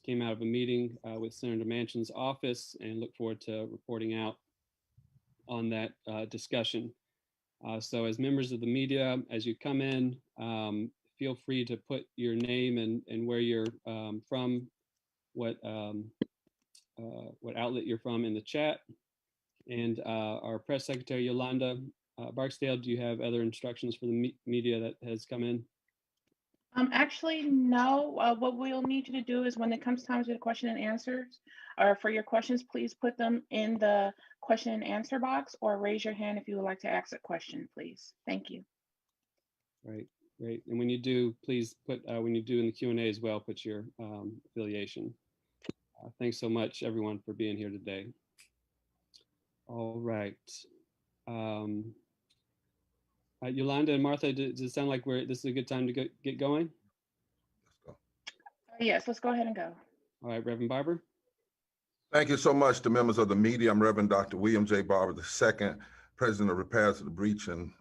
just came out of a meeting with Senator Manchin's office and look forward to reporting out on that discussion. So as members of the media, as you come in, feel free to put your name and where you're from, what outlet you're from in the chat. And our press secretary, Yolanda Barksdale, do you have other instructions for the media that has come in? Actually, no. What we'll need you to do is when it comes time to the question and answers, or for your questions, please put them in the question and answer box, or raise your hand if you would like to ask a question, please. Thank you. Right, great. And when you do, please put, when you do in the Q&A as well, put your affiliation. Thanks so much, everyone, for being here today. All right. Yolanda and Martha, does it sound like this is a good time to get going? Let's go. Yes, let's go ahead and go. All right, Reverend Barber. Thank you so much to members of the media. I'm Reverend Dr. William J. Barber II, President of Repairs to the Breach and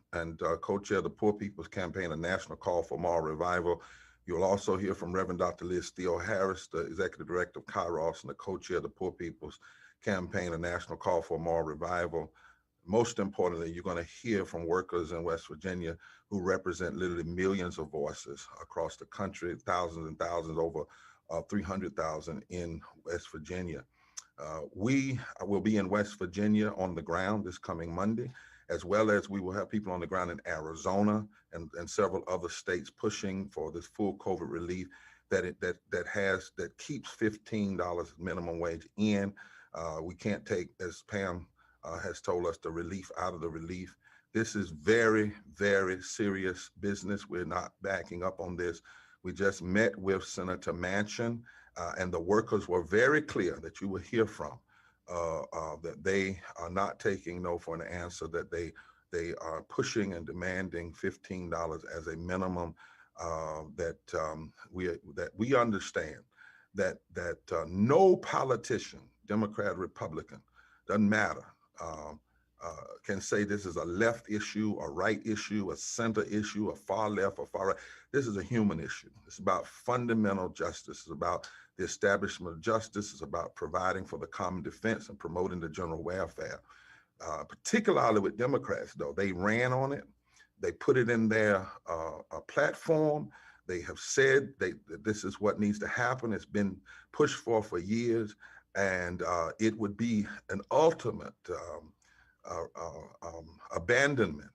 co-chair of the Poor People's Campaign, a national call for moral revival. You'll also hear from Reverend Dr. Liz Steele Harris, the Executive Director of Kairos and the co-chair of the Poor People's Campaign, a national call for moral revival. Most importantly, you're going to hear from workers in West Virginia who represent literally millions of voices across the country, thousands and thousands, over 300,000 in West Virginia. We will be in West Virginia on the ground this coming Monday, as well as we will have people on the ground in Arizona and several other states pushing for this full COVID relief that keeps $15 minimum wage in. We can't take, as Pam has told us, the relief out of the relief. This is very, very serious business. We're not backing up on this. We just met with Senator Manchin, and the workers were very clear that you will hear from, that they are not taking no for an answer, that they are pushing and demanding $15 as a minimum, that we understand that no politician, Democrat, Republican, doesn't matter, can say this is a left issue, a right issue, a center issue, a far left, or far right. This is a human issue. It's about fundamental justice. It's about the establishment of justice. It's about providing for the common defense and promoting the general welfare. Particularly with Democrats, though, they ran on it. They put it in their platform. They have said that this is what needs to happen. It's been pushed for years, and it would be an ultimate abandonment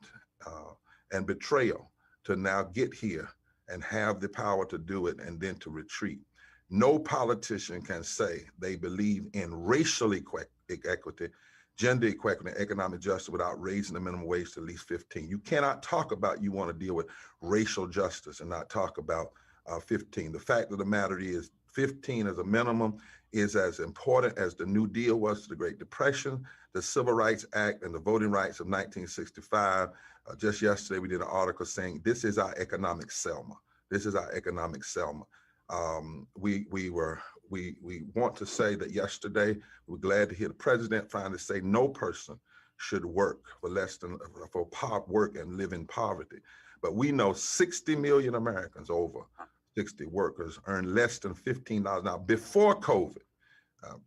and betrayal to now get here and have the power to do it and then to retreat. No politician can say they believe in racial equity, gender equity, and economic justice without raising the minimum wage to at least 15. You cannot talk about you want to deal with racial justice and not talk about 15. The fact of the matter is 15 as a minimum is as important as the New Deal was to the Great Depression, the Civil Rights Act, and the Voting Rights of 1965. Just yesterday, we did an article saying this is our economic Selma. This is our economic Selma. We want to say that yesterday, we're glad to hear the president finally say no person should work for less than, work and live in poverty. But we know 60 million Americans, over 60 workers, earn less than $15 now before COVID.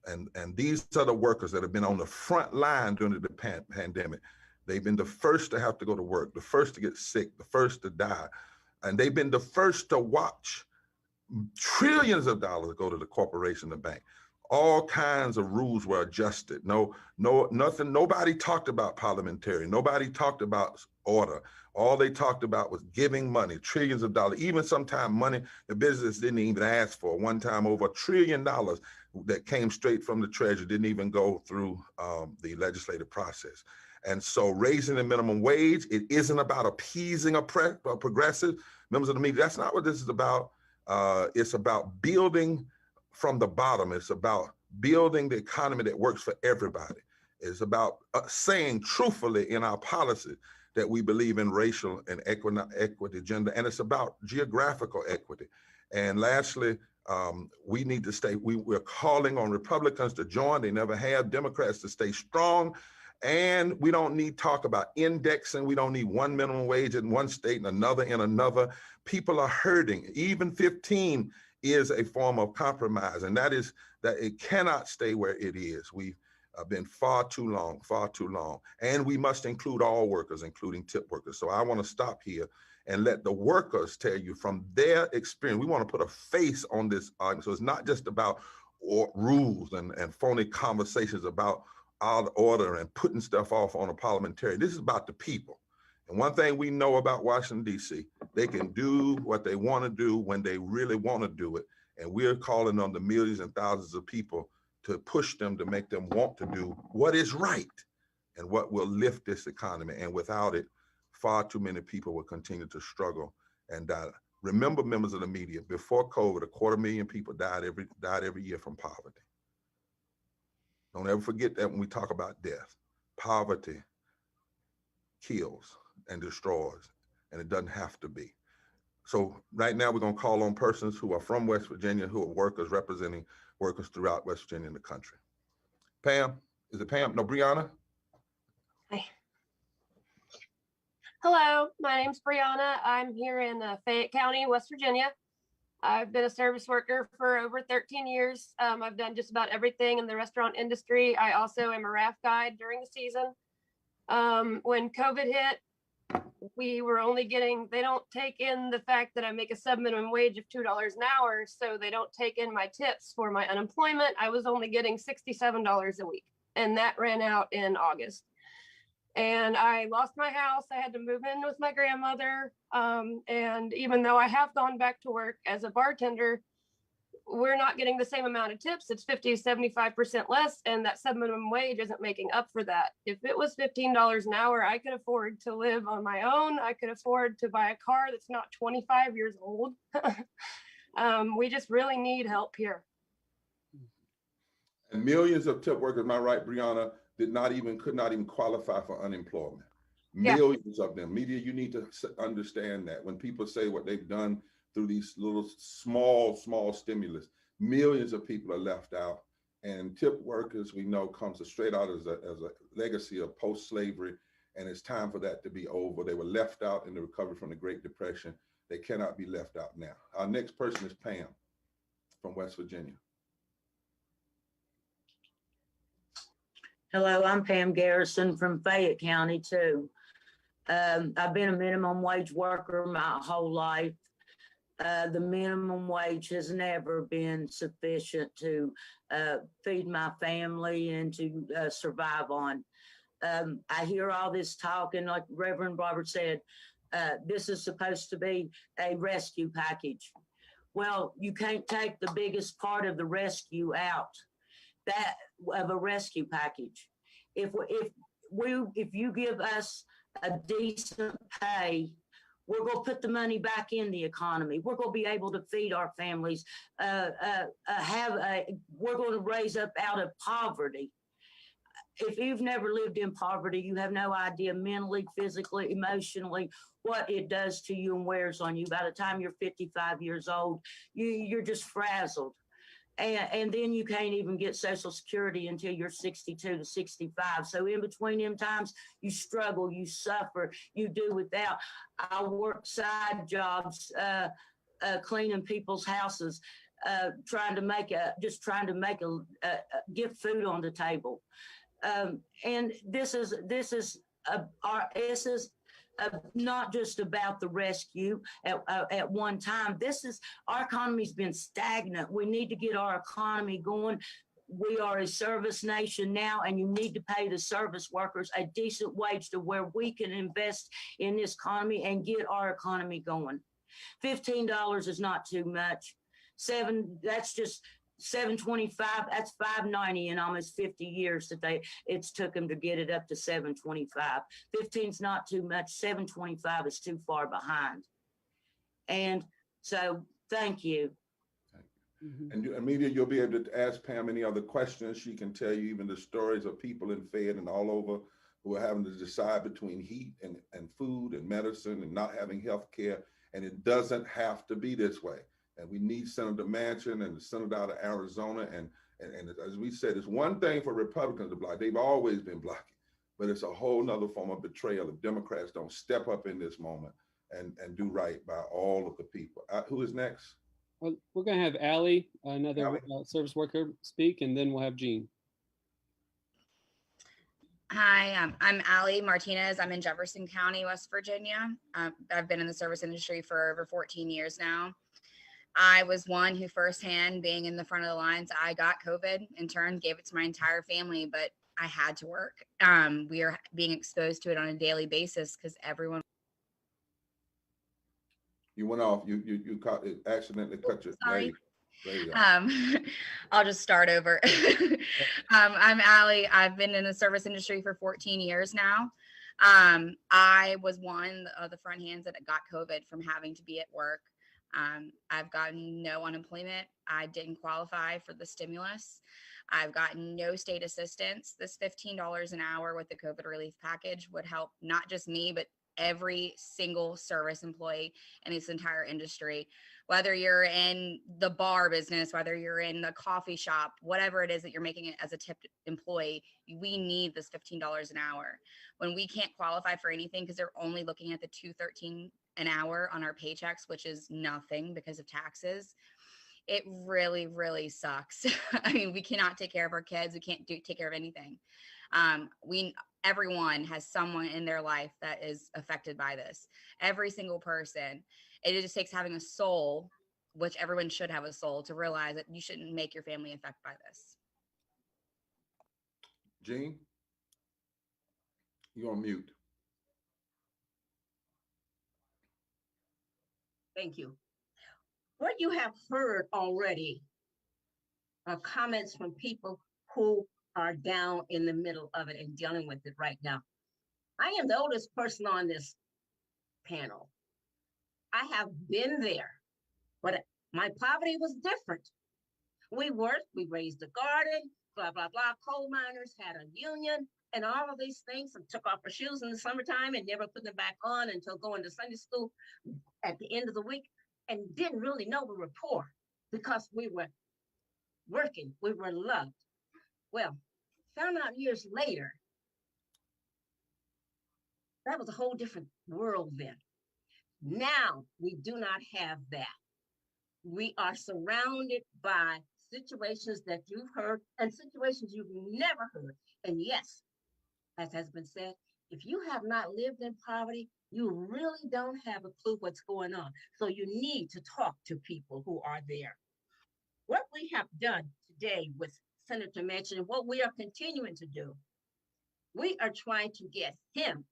And these are the workers that have been on the front line during the pandemic. They've been the first to have to go to work, the first to get sick, the first to die. And they've been the first to watch trillions of dollars go to the corporation, the bank. All kinds of rules were adjusted. Nothing, nobody talked about parliamentarian. Nobody talked about order. All they talked about was giving money, trillions of dollars, even sometimes money the business didn't even ask for. One time over $1 trillion that came straight from the treasury, didn't even go through the legislative process. And so raising the minimum wage, it isn't about appeasing a progressive members of the media. That's not what this is about. It's about building from the bottom. It's about building the economy that works for everybody. It's about saying truthfully in our policy that we believe in racial and equity, gender, and it's about geographical equity. And lastly, we need to stay, we're calling on Republicans to join. They never have. Democrats to stay strong. And we don't need talk about indexing. We don't need one minimum wage in one state and another in another. People are hurting. Even 15 is a form of compromise, and that is that it cannot stay where it is. We've been far too long, and we must include all workers, including tip workers. So I want to stop here and let the workers tell you from their experience. We want to put a face on this argument. So it's not just about rules and phony conversations about out of order and putting stuff off on a parliamentarian. This is about the people. And one thing we know about Washington, D.C., they can do what they want to do when they really want to do it. And we're calling on the millions and thousands of people to push them, to make them want to do what is right and what will lift this economy. And without it, far too many people will continue to struggle and die. Remember, members of the media, before COVID, 250,000 people died every year from poverty. Don't ever forget that when we talk about death. Poverty kills and destroys, and it doesn't have to be. So right now we're going to call on persons who are from West Virginia, who are workers representing workers throughout West Virginia and the country. Pam, is it Pam? No, Brianna? Hi. Hello, my name's Brianna. I'm here in Fayette County, West Virginia. I've been a service worker for over 13 years. I've done just about everything in the restaurant industry. I also am a raft guide during the season. When COVID hit, we were only getting, they don't take in the fact that I make a sub-minimum wage of $2 an hour, so they don't take in my tips for my unemployment. I was only getting $67 a week, and that ran out in August. And I lost my house. I had to move in with my grandmother. And even though I have gone back to work as a bartender, we're not getting the same amount of tips. It's 50 to 75% less. And that sub-minimum wage isn't making up for that. If it was $15 an hour, I could afford to live on my own. I could afford to buy a car that's not 25 years old. We just really need help here. And millions of tip workers, am I right, Brianna, could not even qualify for unemployment. Millions of them. Media, you need to understand that when people say what they've done through these little small stimulus, millions of people are left out. And tip workers, we know, comes straight out as a legacy of post-slavery, and it's time for that to be over. They were left out in the recovery from the Great Depression. They cannot be left out now. Our next person is Pam from West Virginia. Hello, I'm Pam Garrison from Fayette County too. I've been a minimum wage worker my whole life. The minimum wage has never been sufficient to feed my family and to survive on. I hear all this talk, and like Reverend Robert said, this is supposed to be a rescue package. Well, you can't take the biggest part of the rescue out of a rescue package. If you give us a decent pay, we're going to put the money back in the economy. We're going to be able to feed our families. We're going to raise up out of poverty. If you've never lived in poverty, you have no idea mentally, physically, emotionally, what it does to you and wears on you. By the time you're 55 years old, you're just frazzled. And then you can't even get Social Security until you're 62 to 65. So in between them times, you struggle, you suffer, you do without. I work side jobs, cleaning people's houses, trying to get food on the table. And this is not just about the rescue at one time. Our economy's been stagnant. We need to get our economy going. We are a service nation now, and you need to pay the service workers a decent wage to where we can invest in this economy and get our economy going. $15 is not too much. That's just $7.25. That's $5.90 in almost 50 years that it's took them to get it up to $7.25. 15's not too much. $7.25 is too far behind. And so, thank you. And Media, you'll be able to ask Pam any other questions. She can tell you even the stories of people in Fayette and all over who are having to decide between heat and food and medicine and not having health care. And it doesn't have to be this way. And we need Senator Manchin and the senator out of Arizona. And as we said, it's one thing for Republicans to block. They've always been blocking, but it's a whole nother form of betrayal if Democrats don't step up in this moment and do right by all of the people. Who is next? Well, we're going to have Allie, another service worker, speak, and then we'll have Jean. Hi, I'm Allie Martinez. I'm in Jefferson County, West Virginia. I've been in the service industry for over 14 years now. I was one who firsthand, being in the front of the lines, I got COVID, in turn gave it to my entire family, but I had to work. We are being exposed to it on a daily basis because everyone. You went off. You caught it, accidentally cut your. Sorry. There you go. I'll just start over. I'm Allie. I've been in the service industry for 14 years now. I was one of the front hands that got COVID from having to be at work. I've gotten no unemployment. I didn't qualify for the stimulus. I've gotten no state assistance. This $15 an hour with the COVID relief package would help not just me, but every single service employee in this entire industry. Whether you're in the bar business, whether you're in the coffee shop, whatever it is that you're making it as a tipped employee, we need this $15 an hour. When we can't qualify for anything because they're only looking at the $2.13 an hour on our paychecks, which is nothing because of taxes, it really, really sucks. I mean, we cannot take care of our kids. We can't take care of anything. Everyone has someone in their life that is affected by this. Every single person. It just takes having a soul, which everyone should have a soul, to realize that you shouldn't make your family affected by this. Jean, you're on mute. Thank you. What you have heard already are comments from people who are down in the middle of it and dealing with it right now. I am the oldest person on this panel. I have been there, but my poverty was different. We worked, we raised a garden, blah, blah, blah. Coal miners had a union and all of these things, and took off our shoes in the summertime and never put them back on until going to Sunday school at the end of the week, and didn't really know we were poor because we were working, we were loved. Well, found out years later, that was a whole different world then. Now we do not have that. We are surrounded by situations that you've heard and situations you've never heard. And yes, as has been said, if you have not lived in poverty, you really don't have a clue what's going on. So you need to talk to people who are there. What we have done today with Senator Manchin, what we are continuing to do, we are trying to get him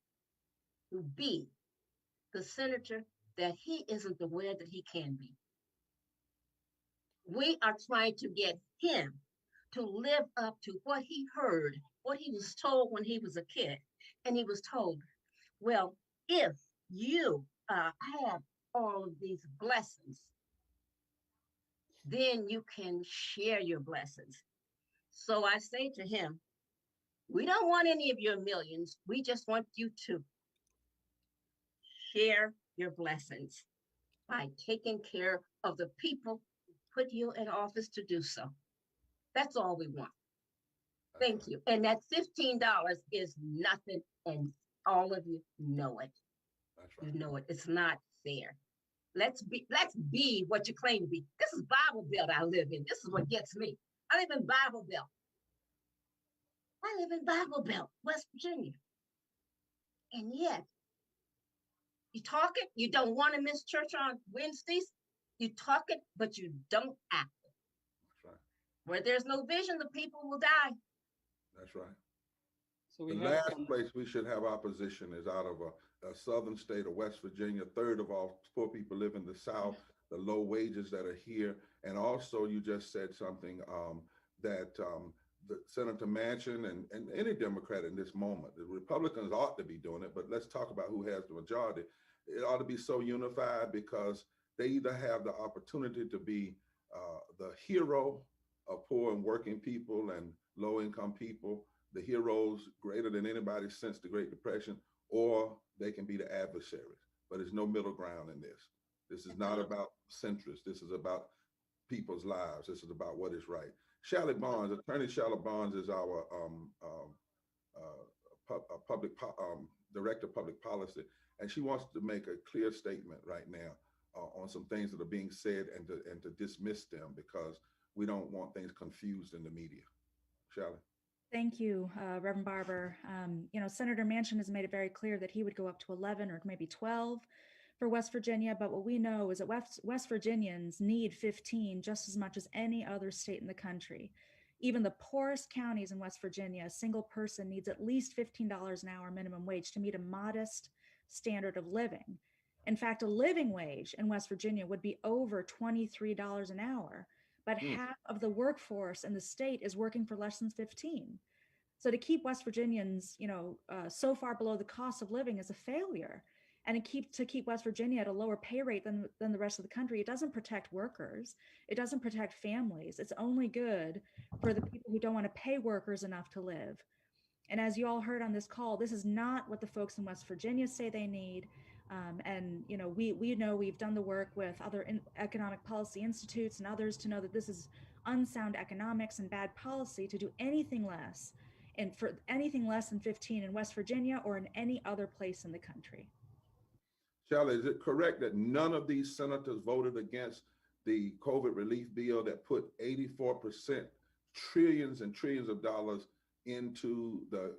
to be the senator that he isn't aware that he can be. We are trying to get him to live up to what he heard, what he was told when he was a kid. And he was told, well, if you have all of these blessings, then you can share your blessings. So I say to him, we don't want any of your millions. We just want you to share your blessings by taking care of the people who put you in office to do so. That's all we want. Thank you. And that $15 is nothing, and all of you know it. That's right. You know it. It's not fair. Let's be what you claim to be. This is Bible Belt I live in. This is what gets me. I live in Bible Belt. I live in Bible Belt, West Virginia. And yet, you talk it, you don't want to miss church on Wednesdays. You talk it, but you don't act it. That's right. Where there's no vision, the people will die. That's right. So the last place we should have opposition is out of a southern state of West Virginia. Third of all poor people live in the South, the low wages that are here. And also you just said something that the Senator Manchin and any Democrat in this moment, the Republicans ought to be doing it, but let's talk about who has the majority. It ought to be so unified because they either have the opportunity to be the hero of poor and working people and low income people, the heroes greater than anybody since the Great Depression, or they can be the adversaries. But there's no middle ground in this. This is not about centrists. This is about people's lives. This is about what is right. Shally Barnes, Attorney Shally Barnes is our Director of Public Policy, and she wants to make a clear statement right now on some things that are being said and to dismiss them, because we don't want things confused in the media. Shelley? Thank you, Reverend Barber. Senator Manchin has made it very clear that he would go up to 11 or maybe 12 for West Virginia, but what we know is that West Virginians need 15 just as much as any other state in the country. Even the poorest counties in West Virginia, a single person needs at least $15 an hour minimum wage to meet a modest standard of living. In fact, a living wage in West Virginia would be over $23 an hour, but half of the workforce in the state is working for less than 15. So to keep West Virginians, so far below the cost of living is a failure. And to keep West Virginia at a lower pay rate than the rest of the country, it doesn't protect workers. It doesn't protect families. It's only good for the people who don't want to pay workers enough to live. And as you all heard on this call, this is not what the folks in West Virginia say they need. We know we've done the work with other economic policy institutes and others to know that this is unsound economics and bad policy to do anything less, and for anything less than 15 in West Virginia or in any other place in the country. Shelley, is it correct that none of these senators voted against the COVID relief bill that put 84% trillions and trillions of dollars into the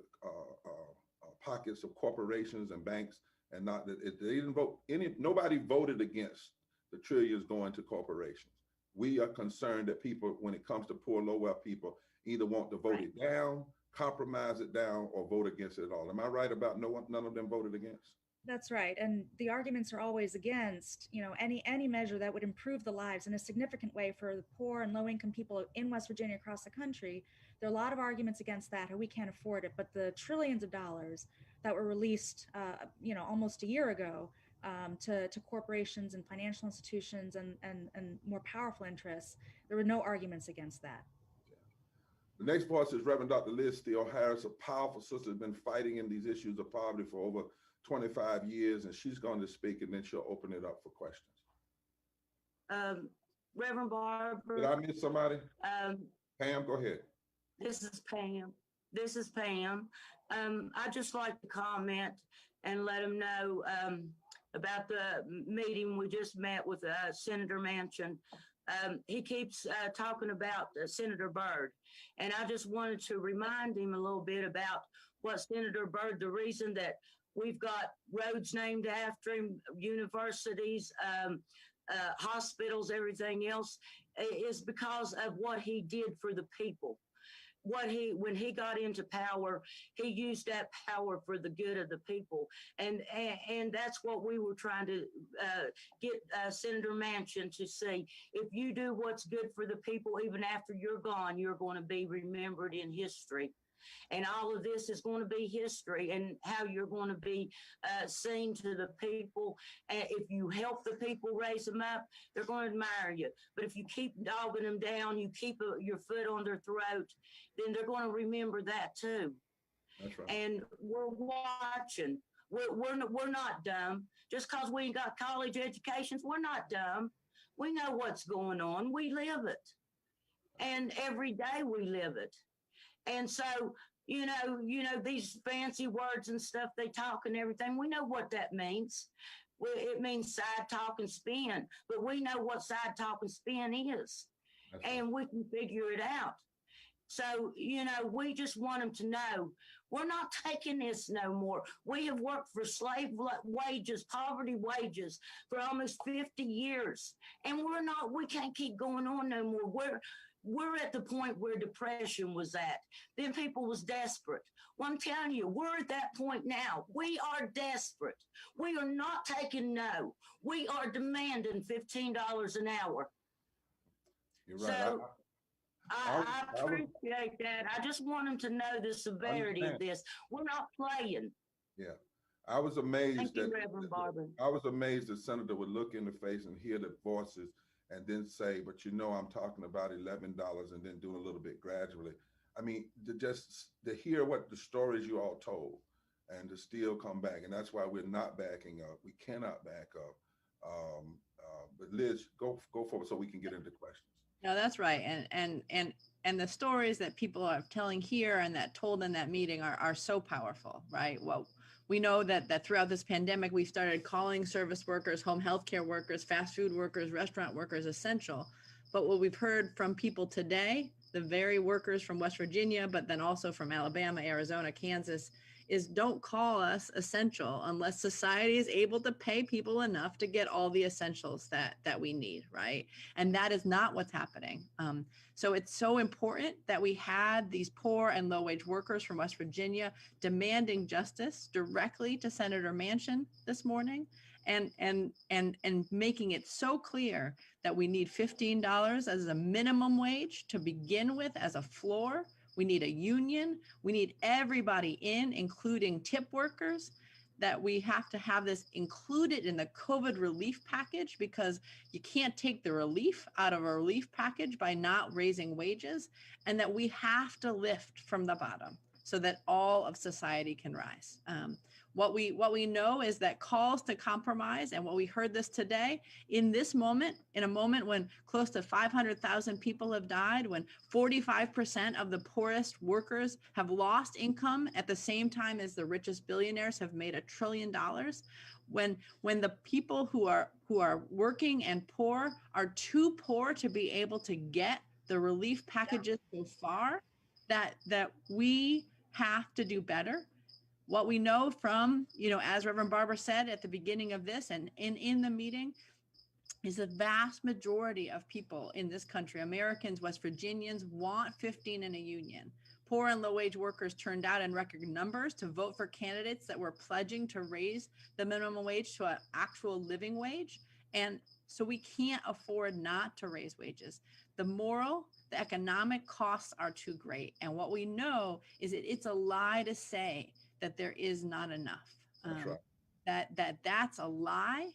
pockets of corporations and banks, and not that they didn't vote nobody voted against the trillions going to corporations? We are concerned that people, when it comes to poor, low wealth people, either want to vote it down, compromise it down, or vote against it at all. Am I right about none of them voted against? That's right. And the arguments are always against, any measure that would improve the lives in a significant way for the poor and low-income people in West Virginia across the country. There are a lot of arguments against that, how we can't afford it. But the trillions of dollars that were released, almost a year ago to corporations and financial institutions and more powerful interests, there were no arguments against that. The next voice is Reverend Dr. Liz Steele Harris, a powerful sister who's been fighting in these issues of poverty for over 25 years, and she's going to speak, and then she'll open it up for questions. Reverend Barber. Did I miss somebody? Pam, go ahead. This is Pam. I'd just like to comment and let them know about the meeting we just met with Senator Manchin. He keeps talking about Senator Byrd, and I just wanted to remind him a little bit about what Senator Byrd, the reason that we've got roads named after him, universities, hospitals, everything else, is because of what he did for the people. When he got into power, he used that power for the good of the people, and that's what we were trying to get Senator Manchin to see. If you do what's good for the people, even after you're gone, you're going to be remembered in history. And all of this is going to be history, and how you're going to be seen to the people. And if you help the people raise them up, they're going to admire you. But if you keep dogging them down, you keep your foot on their throat, then they're going to remember that too. That's right. And we're watching. We're not dumb. Just because we ain't got college educations, we're not dumb. We know what's going on. We live it. And every day we live it. And so, these fancy words and stuff they talk and everything, we know what that means. It means side talk and spin, but we know what side talk and spin is. That's and right. We can figure it out. So, we just want them to know we're not taking this no more. We have worked for slave wages, poverty wages for almost 50 years. And we can't keep going on no more. We're at the point where depression was at. Then people was desperate. Well, I'm telling you, we're at that point now. We are desperate. We are not taking no. We are demanding $15 an hour. You're right. So I appreciate that. I just want them to know the severity of this. We're not playing. Yeah. I was amazed. Thank you, Reverend Barber. I was amazed the senator would look in the face and hear the voices and then say, but I'm talking about $11 and then do a little bit gradually. I mean, to hear what the stories you all told and to still come back. And that's why we're not backing up. We cannot back up. But Liz, go forward so we can get into questions. No, that's right. And the stories that people are telling here and that told in that meeting are so powerful, right? We know that throughout this pandemic, we started calling service workers, home healthcare workers, fast food workers, restaurant workers essential. But what we've heard from people today, the very workers from West Virginia, but then also from Alabama, Arizona, Kansas, is don't call us essential unless society is able to pay people enough to get all the essentials that we need, right? And that is not what's happening. So it's so important that we had these poor and low wage workers from West Virginia demanding justice directly to Senator Manchin this morning, and making it so clear that we need $15 as a minimum wage to begin with, as a floor. We need a union. We need everybody in, including tip workers, that we have to have this included in the COVID relief package, because you can't take the relief out of a relief package by not raising wages, and that we have to lift from the bottom so that all of society can rise. What we know is that calls to compromise, and what we heard this today, in this moment, in a moment when close to 500,000 people have died, when 45% of the poorest workers have lost income at the same time as the richest billionaires have made $1 trillion, when the people who are working and poor are too poor to be able to get the relief packages so far, that we have to do better. What we know from, as Reverend Barber said at the beginning of this and in the meeting, is the vast majority of people in this country, Americans, West Virginians, want 15 in a union. Poor and low wage workers turned out in record numbers to vote for candidates that were pledging to raise the minimum wage to an actual living wage. And so we can't afford not to raise wages. The economic costs are too great. And what we know is that it's a lie to say that there is not enough. That's right. That's a lie.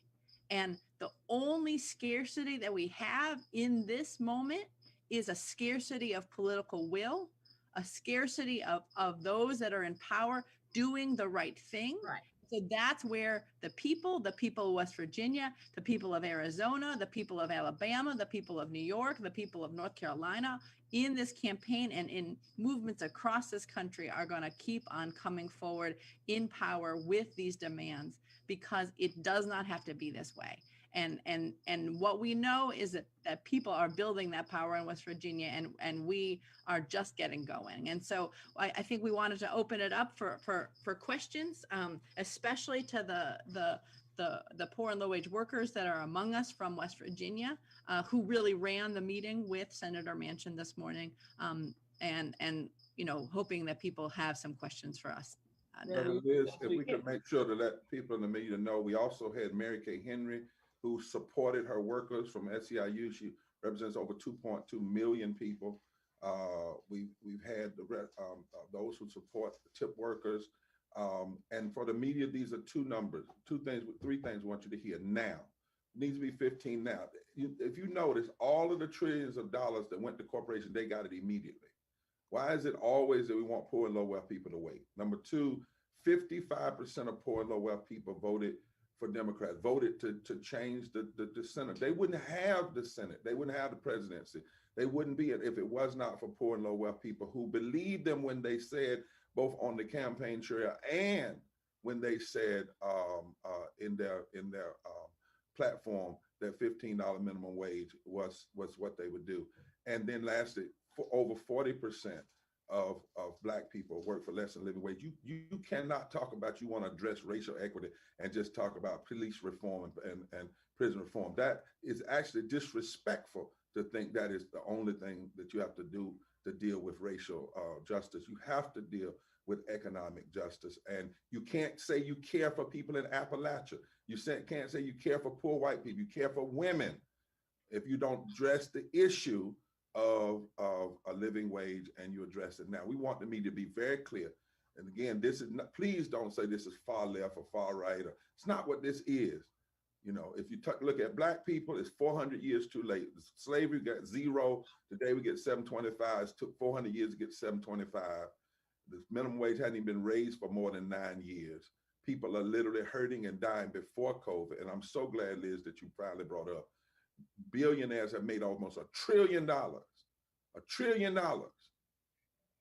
And the only scarcity that we have in this moment is a scarcity of political will, a scarcity of those that are in power doing the right thing. Right. So that's where the people of West Virginia, the people of Arizona, the people of Alabama, the people of New York, the people of North Carolina, in this campaign and in movements across this country, are going to keep on coming forward in power with these demands, because it does not have to be this way. And what we know is that people are building that power in West Virginia, and we are just getting going. And so I think we wanted to open it up for questions, especially to the poor and low wage workers that are among us from West Virginia, who really ran the meeting with Senator Manchin this morning, and hoping that people have some questions for us. Liz, if we could make sure to let people in the media know, we also had Mary Kay Henry, who supported her workers from SEIU. She represents over 2.2 million people. We've had those who support the tip workers. And for the media, these are three things we want you to hear now. It needs to be 15 now. If you notice, all of the trillions of dollars that went to corporations, they got it immediately. Why is it always that we want poor and low wealth people to wait? Number two, 55% of poor and low wealth people voted for Democrats, voted to change the Senate. They wouldn't have the Senate. They wouldn't have the presidency. They wouldn't be it if it was not for poor and low wealth people who believed them when they said, both on the campaign trail and when they said in their platform, that $15 minimum wage was what they would do. And then lastly, for over 40% of Black people work for less than living wage. You cannot talk about, you want to address racial equity and just talk about police reform and prison reform. That is actually disrespectful to think that is the only thing that you have to do to deal with racial justice. You have to deal with economic justice. And you can't say you care for people in Appalachia. You can't say you care for poor white people. You care for women if you don't address the issue of a living wage, and you address it now. We want the media to be very clear. And again, this is not, please don't say this is far left or far right. It's not what this is. If you look at Black people, it's 400 years too late. Slavery got 0. Today we get 725. It took 400 years to get 725. The minimum wage hadn't even been raised for more than 9 years. People are literally hurting and dying before COVID. And I'm so glad, Liz, that you finally brought up. Billionaires have made almost $1 trillion. $1 trillion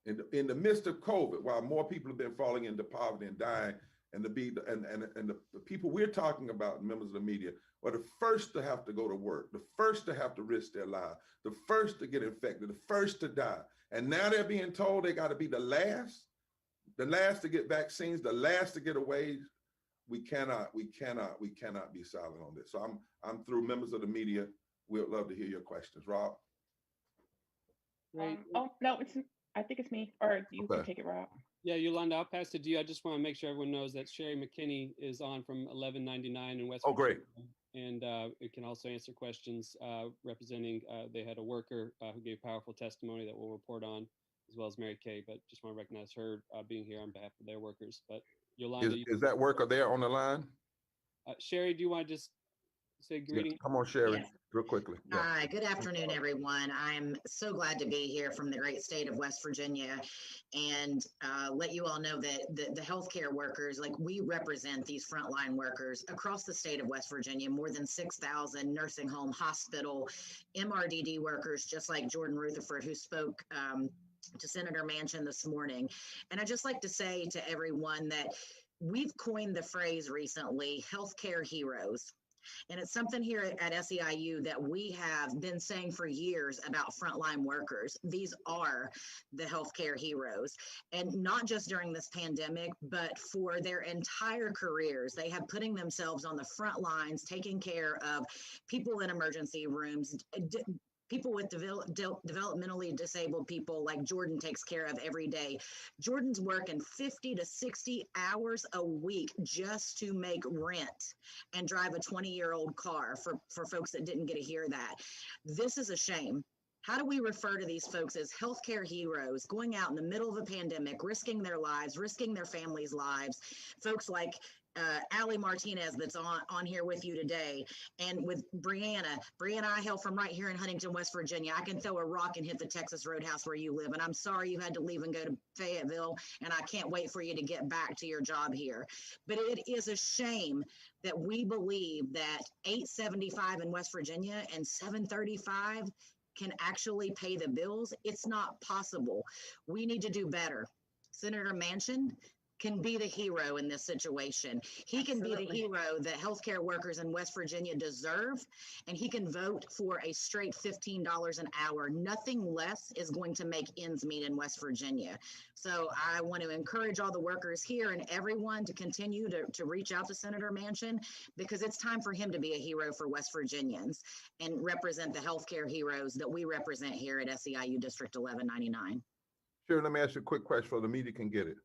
in the midst of COVID, while more people have been falling into poverty and dying. and to be the people we're talking about, members of the media, are the first to have to go to work, the first to have to risk their lives, the first to get infected, the first to die. And now they're being told they got to be the last to get vaccines, the last to get away. We cannot be silent on this. So I'm through. Members of the media, we'd love to hear your questions. Rob? Great. Oh, no, I think it's me, or you Okay. can take it, Rob. Yeah, Yolanda, I'll pass it to you. I just want to make sure everyone knows that Sherry McKinney is on from 1199 in West Oh, great. Virginia. And it can also answer questions representing, they had a worker who gave powerful testimony that we'll report on, as well as Mary Kay, but just want to recognize her being here on behalf of their workers. But Yolanda. Is that worker there on the line? Sherry, do you want to just say greeting? Yeah, come on, Sherry, Yes. real quickly. Yeah. Hi, good afternoon, everyone. I'm so glad to be here from the great state of West Virginia and let you all know that the healthcare workers, like we represent these frontline workers across the state of West Virginia, more than 6,000 nursing home, hospital, MRDD workers, just like Jordan Rutherford, who spoke to Senator Manchin this morning. And I'd just like to say to everyone that we've coined the phrase recently, healthcare heroes. And it's something here at SEIU that we have been saying for years about frontline workers. These are the healthcare heroes. And not just during this pandemic, but for their entire careers. They have putting themselves on the front lines, taking care of people in emergency rooms, people with developmentally disabled people like Jordan takes care of every day. Jordan's working 50 to 60 hours a week just to make rent and drive a 20-year-old car for folks that didn't get to hear that. This is a shame. How do we refer to these folks as healthcare heroes going out in the middle of a pandemic, risking their lives, risking their families' lives? Folks like Allie Martinez that's on here with you today, and with Brianna. Brianna, I hail from right here in Huntington, West Virginia. I can throw a rock and hit the Texas Roadhouse where you live, and I'm sorry you had to leave and go to Fayetteville, and I can't wait for you to get back to your job here. But it is a shame that we believe that $875 in West Virginia and $735 can actually pay the bills. It's not possible. We need to do better. Senator Manchin can be the hero in this situation. He can be the hero that healthcare workers in West Virginia deserve, and he can vote for a straight $15 an hour. Nothing less is going to make ends meet in West Virginia. So I want to encourage all the workers here and everyone to continue to reach out to Senator Manchin, because it's time for him to be a hero for West Virginians and represent the healthcare heroes that we represent here at SEIU District 1199. Sure, let me ask you a quick question so the media can get it.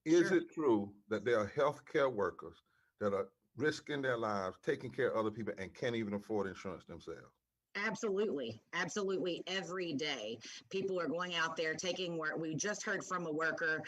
Is Sure. it true that there are healthcare workers that are risking their lives, taking care of other people, and can't even afford insurance themselves? Absolutely. Absolutely. Every day, people are going out there taking work. We just heard from a worker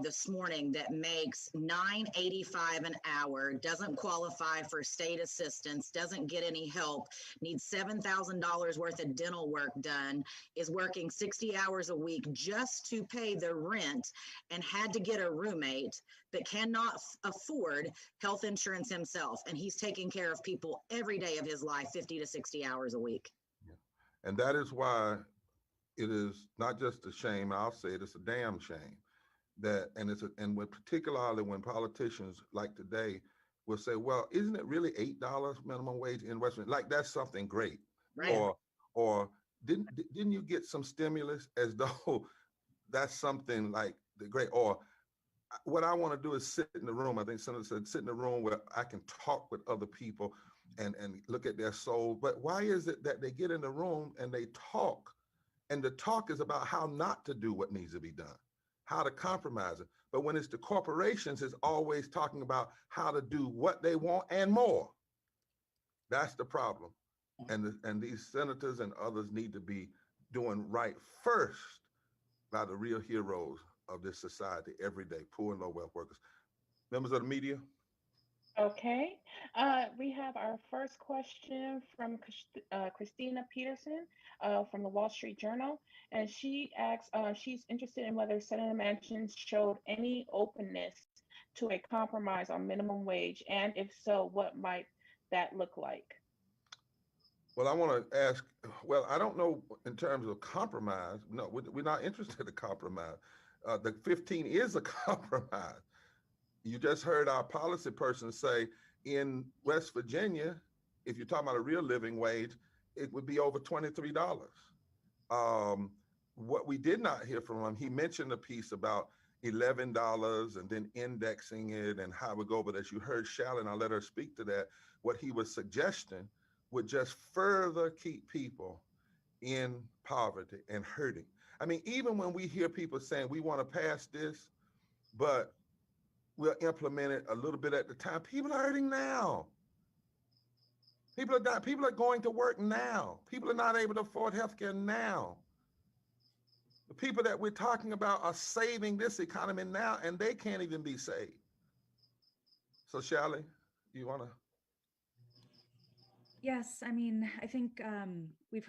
this morning that makes $9.85 an hour, doesn't qualify for state assistance, doesn't get any help, needs $7,000 worth of dental work done, is working 60 hours a week just to pay the rent, and had to get a roommate that cannot afford health insurance himself. And he's taking care of people every day of his life, 50 to 60 hours a week. Yeah. And that is why it is not just a shame, I'll say it, it's a damn shame that, and particularly when politicians like today will say, well, isn't it really $8 minimum wage in West Virginia? Like that's something great. Right. Or didn't you get some stimulus, as though that's something like the great, or what I want to do is sit in the room. I think Senator said, sit in the room where I can talk with other people and look at their soul. But why is it that they get in the room and they talk, and the talk is about how not to do what needs to be done, how to compromise it. But when it's the corporations, it's always talking about how to do what they want and more. That's the problem. And these senators and others need to be doing right first by the real heroes of this society every day, poor and low wealth workers. Members of the media? Okay, we have our first question from Christina Peterson from the Wall Street Journal, and she asks, she's interested in whether Senator Manchin showed any openness to a compromise on minimum wage, and if so, what might that look like? Well, I want to ask, well, I don't know in terms of compromise. No, we're not interested in compromise. The 15 is a compromise. You just heard our policy person say in West Virginia, if you're talking about a real living wage, it would be over $23. What we did not hear from him, he mentioned a piece about $11 and then indexing it and how we go. But as you heard Shally, and I'll let her speak to that, what he was suggesting would just further keep people in poverty and hurting. I mean, even when we hear people saying we want to pass this, but we'll implement it a little bit at the time, people are hurting now. People are going to work now. People are not able to afford healthcare now. The people that we're talking about are saving this economy now, and they can't even be saved. So, Shally, you want to? Yes, I mean, I think we've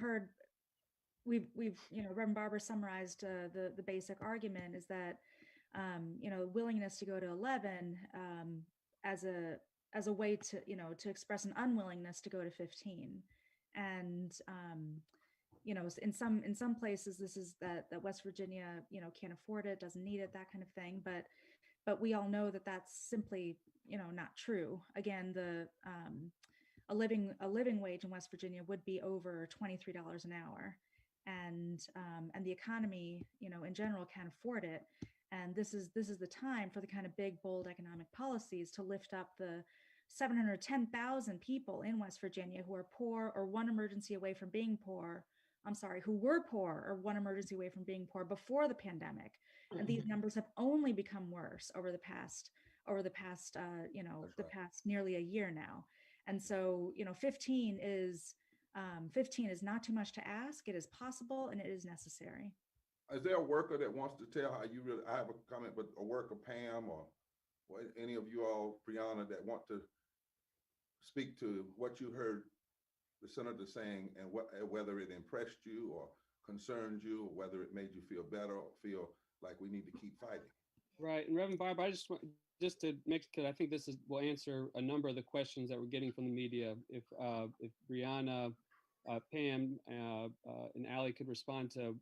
Reverend Barber summarized the basic argument is that willingness to go to 11 as a way to to express an unwillingness to go to 15, and in some places this is that West Virginia can't afford it, doesn't need it, that kind of thing, but we all know that that's simply not true. Again, a living wage in West Virginia would be over $23 an hour, and the economy in general can't afford it. And this is the time for the kind of big, bold economic policies to lift up the 710,000 people in West Virginia who are poor or one emergency away from being poor. I'm sorry, who were poor or one emergency away from being poor before the pandemic. And these numbers have only become worse over the past nearly a year now. And so 15 is not too much to ask. It is possible and it is necessary. Is there a worker that wants to tell how you really? I have a comment, but a worker, Pam, or any of you all, Brianna, that want to speak to what you heard the senator saying, and whether it impressed you or concerned you, or whether it made you feel better or feel like we need to keep fighting. Right, and Reverend Barber, I just want to make, because I think this will answer a number of the questions that we're getting from the media. If Brianna, Pam, and Allie could respond to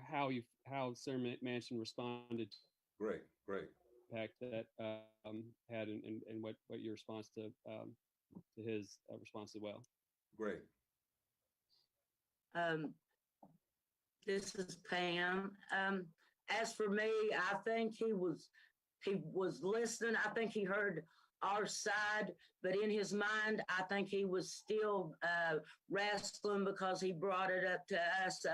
how Senator Manchin responded. Great. Impact that had, and what your response to his response as well. Great. This is Pam. As for me, I think he was listening. I think he heard our side, but in his mind, I think he was still wrestling, because he brought it up to us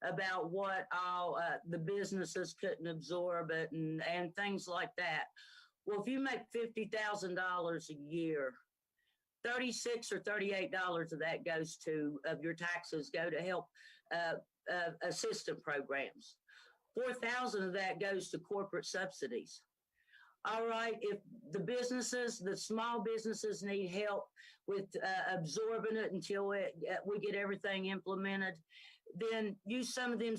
about what all the businesses couldn't absorb it and things like that. Well, if you make $50,000 a year, $36 or $38 of that of your taxes go to help assistance programs. $4,000 of that goes to corporate subsidies. All right, if the small businesses need help with absorbing it until we get everything implemented, then use some of them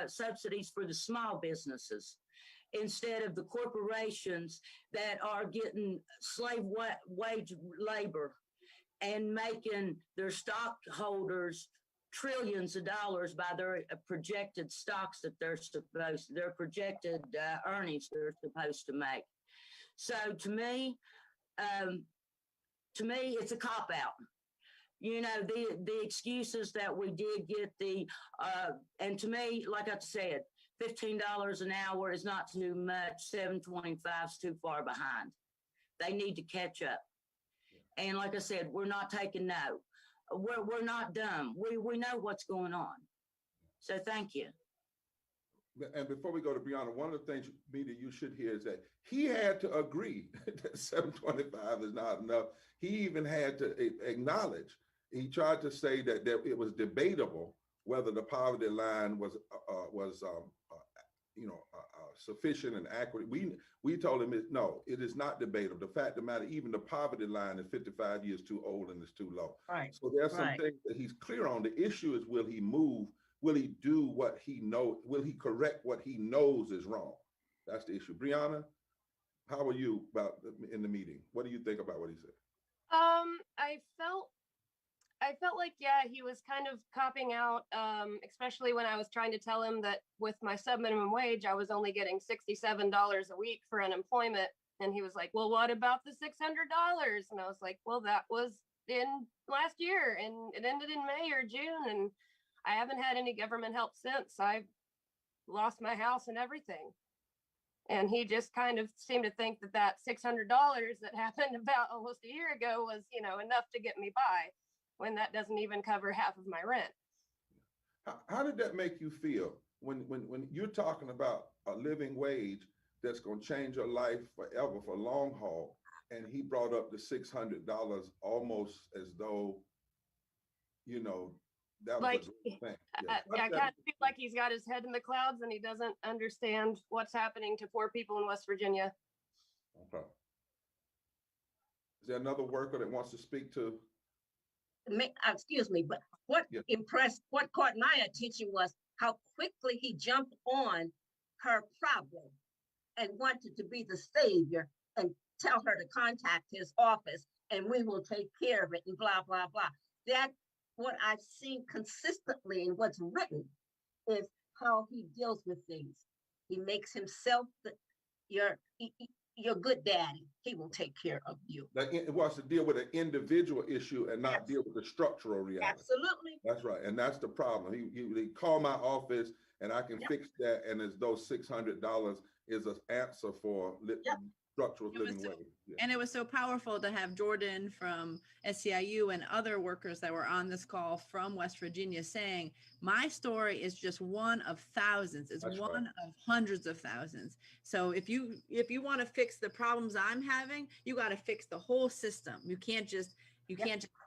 subsidies for the small businesses instead of the corporations that are getting slave wage labor and making their stockholders trillions of dollars by their projected stocks that their projected earnings they're supposed to make. So to me, it's a cop out. The excuses that we did get and to me, like I said, $15 an hour is not too much. $7.25 is too far behind. They need to catch up. And like I said, we're not taking no. We're not dumb. We know what's going on. So thank you. And before we go to Brianna, one of the things, media, you should hear is that he had to agree that 725 is not enough. He even had to acknowledge. He tried to say that it was debatable whether the poverty line was sufficient and accurate. We told him no, it is not debatable. The fact of the matter, even the poverty line is 55 years too old and it's too low. Right. So there are some things that he's clear on. The issue is, will he move? Will he do what he knows? Will he correct what he knows is wrong? That's the issue. Brianna, how are you in the meeting? What do you think about what he said? I felt like, yeah, he was kind of copping out, especially when I was trying to tell him that with my sub minimum wage, I was only getting $67 a week for unemployment. And he was like, well, what about the $600? And I was like, well, that was in last year and it ended in May or June. And I haven't had any government help since. I've lost my house and everything. And he just kind of seemed to think that that $600 that happened about almost a year ago was, you know, enough to get me by, when that doesn't even cover half of my rent. How did that make you feel when you're talking about a living wage that's going to change your life forever for long haul, and he brought up the $600 almost as though, you know, that was Like, a good thing. I kind of feel like he's got his head in the clouds and he doesn't understand what's happening to poor people in West Virginia. Okay. Is there another worker that wants to speak to? Excuse me, but what what caught my attention was how quickly he jumped on her problem and wanted to be the savior and tell her to contact his office and we will take care of it and blah, blah, blah. That's what I've seen consistently in what's written, is how he deals with things. He makes himself your good daddy. He will take care of you. It wants to deal with an individual issue and not deal with the structural reality. Absolutely. That's right. And that's the problem. He call my office and I can fix that. And as though $600 is an answer for structural living wage. And it was so powerful to have Jordan from SEIU and other workers that were on this call from West Virginia saying, my story is just one of thousands. It's one of hundreds of thousands. So if you want to fix the problems I'm having, you got to fix the whole system. You can't just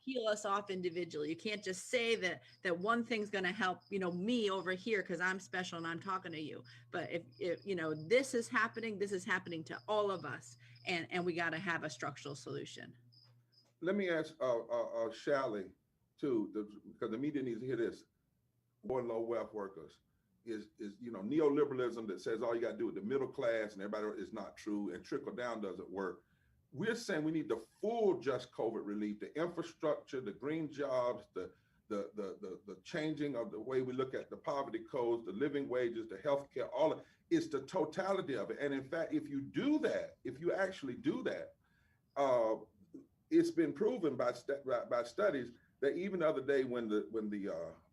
peel us off individually. You can't just say that one thing's going to help, you know, me over here because I'm special and I'm talking to you. But if you know, this is happening to all of us, and we got to have a structural solution. Let me ask Shally too, because the media needs to hear this. Poor and low wealth workers is you know, neoliberalism that says all you got to do with the middle class and everybody is not true, and trickle down doesn't work. We're saying we need the full just COVID relief, the infrastructure, the green jobs, the changing of the way we look at the poverty codes, the living wages, the healthcare, all of it's the totality of it. And in fact, if you do that, if you actually do that, it's been proven by studies that even the other day when the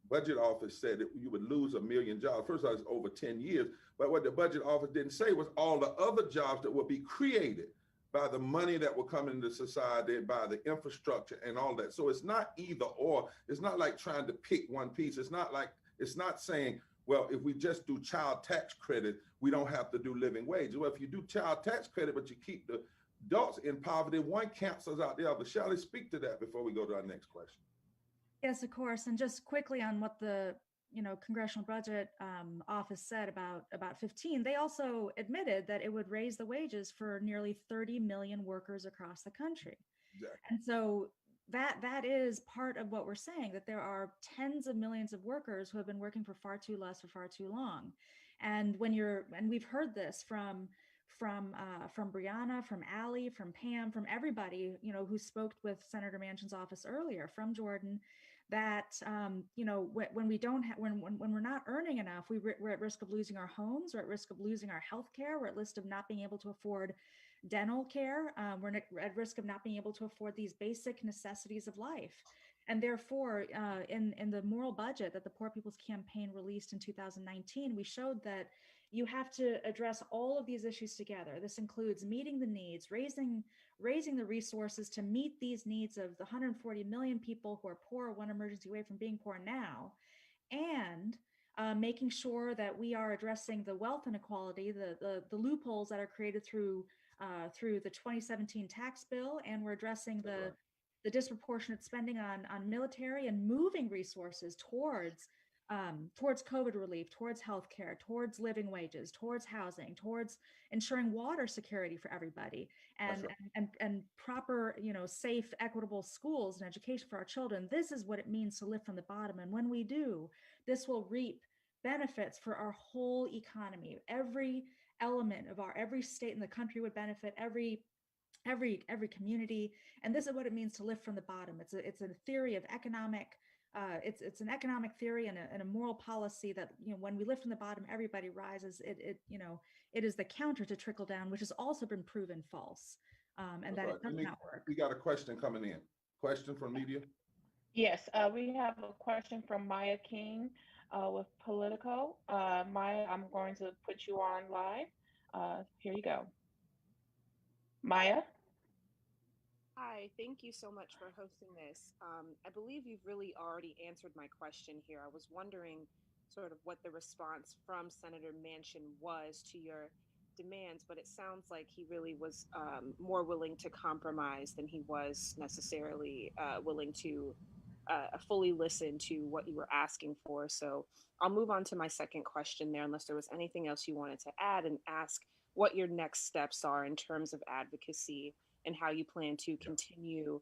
budget office said that you would lose 1 million jobs, first of all, it's over 10 years, but what the budget office didn't say was all the other jobs that would be created by the money that will come into society, by the infrastructure and all that. So it's not either or. It's not like trying to pick one piece. It's not saying, well, if we just do child tax credit, we don't have to do living wage. Well, if you do child tax credit, but you keep the adults in poverty, one cancels out the other. Shall I speak to that before we go to our next question? Yes, of course. And just quickly on what the Congressional Budget Office said about 15, they also admitted that it would raise the wages for nearly 30 million workers across the country. Exactly. And so that is part of what we're saying, that there are tens of millions of workers who have been working for far too less for far too long. And we've heard this from Brianna, from Allie, from Pam, from everybody, who spoke with Senator Manchin's office earlier, from Jordan, that when we're not earning enough, we're at risk of losing our homes, we're at risk of losing our health care, we're at risk of not being able to afford dental care, we're at risk of not being able to afford these basic necessities of life. And therefore, in the moral budget that the Poor People's Campaign released in 2019, we showed that you have to address all of these issues together. This includes meeting the needs, raising the resources to meet these needs of the 140 million people who are poor, one emergency away from being poor now, and making sure that we are addressing the wealth inequality, the loopholes that are created through the 2017 tax bill, and we're addressing the disproportionate spending on military and moving resources towards COVID relief, towards healthcare, towards living wages, towards housing, towards ensuring water security for everybody, and proper, safe, equitable schools and education for our children. This is what it means to lift from the bottom. And when we do, this will reap benefits for our whole economy. Every element of every state in the country would benefit, every community. And this is what it means to lift from the bottom. It's a theory of economic it's an economic theory and a moral policy that, you know, when we lift from the bottom, everybody rises. It is the counter to trickle down, which has also been proven false, and that it does not work. We got a question coming in. Question from media. Yes, we have a question from Maya King with Politico. Maya, I'm going to put you on live. Here you go. Maya? Hi, thank you so much for hosting this. I believe you've really already answered my question here. I was wondering sort of what the response from Senator Manchin was to your demands, but it sounds like he really was more willing to compromise than he was necessarily willing to fully listen to what you were asking for. So I'll move on to my second question there, unless there was anything else you wanted to add, and ask what your next steps are in terms of advocacy and how you plan to continue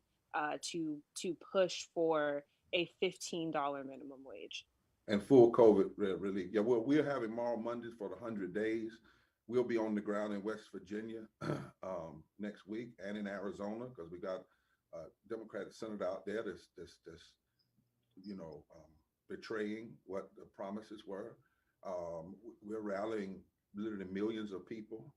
to push for a $15 minimum wage. And full COVID relief. Yeah, we're having Moral Mondays for the 100 days. We'll be on the ground in West Virginia next week, and in Arizona, because we got a Democratic senator out there that's betraying what the promises were. We're rallying literally millions of people.